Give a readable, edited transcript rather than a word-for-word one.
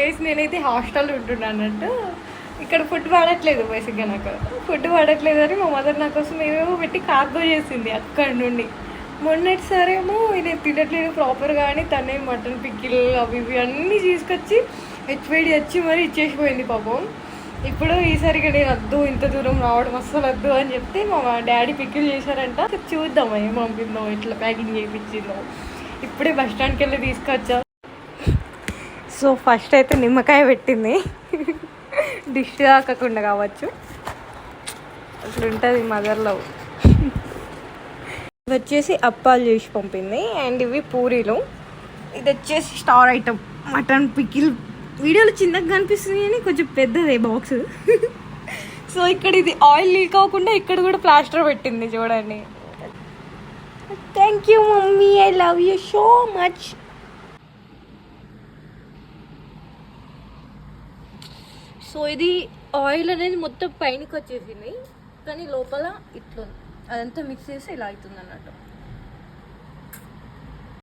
నేనైతే హాస్టల్ ఉంటున్నా అన్నట్టు. ఇక్కడ ఫుడ్ వాడట్లేదు బేసిక్గా. నాకు ఫుడ్ వాడట్లేదు అని మా మదర్ నా కోసం ఏమేమో పెట్టి కార్గో చేసింది అక్కడి నుండి. మొన్నటిసారేమో నేను తినట్లేదు ప్రాపర్గా అని తనే మటన్ పిక్కిల్ అవి ఇవి అన్నీ తీసుకొచ్చి హెచ్వేడి వచ్చి మరి ఇచ్చేసిపోయింది పాపం. ఇప్పుడు ఈసారిగా నేను వద్దు, ఇంత దూరం రావడం అస్సలు వద్దు అని చెప్తే మా డాడీ పిక్కిల్ చేశారంట. చూద్దాం ఏం పంపిందో, ఇట్లా ప్యాకింగ్ చేయించిందో. ఇప్పుడే బస్ స్టాండ్కి వెళ్ళి తీసుకొచ్చా. సో ఫస్ట్ అయితే నిమ్మకాయ పెట్టింది, డిష్ తాకకుండా కావచ్చు. అట్లుంటుంది మదర్లో. ఇది వచ్చేసి అప్పాలు చేసి పంపింది. అండ్ ఇవి పూరీలు. ఇది వచ్చేసి స్టార్ ఐటమ్ మటన్ పికిల్. వీడియోలో చిన్నగా కనిపిస్తుంది కానీ కొంచెం పెద్దదే బాక్స్. సో ఇక్కడ ఇది ఆయిల్ లీక్ అవ్వకుండా ఇక్కడ కూడా ప్లాస్టర్ పెట్టింది చూడండి. Thank you mummy, I love you so much. So ఇది ఆయిల్ అనేది మొత్తం పైనకి వచ్చేసింది కానీ లోపల ఇట్లా అదంతా మిక్స్ చేసి ఇలా అవుతుంది అన్నట్టు.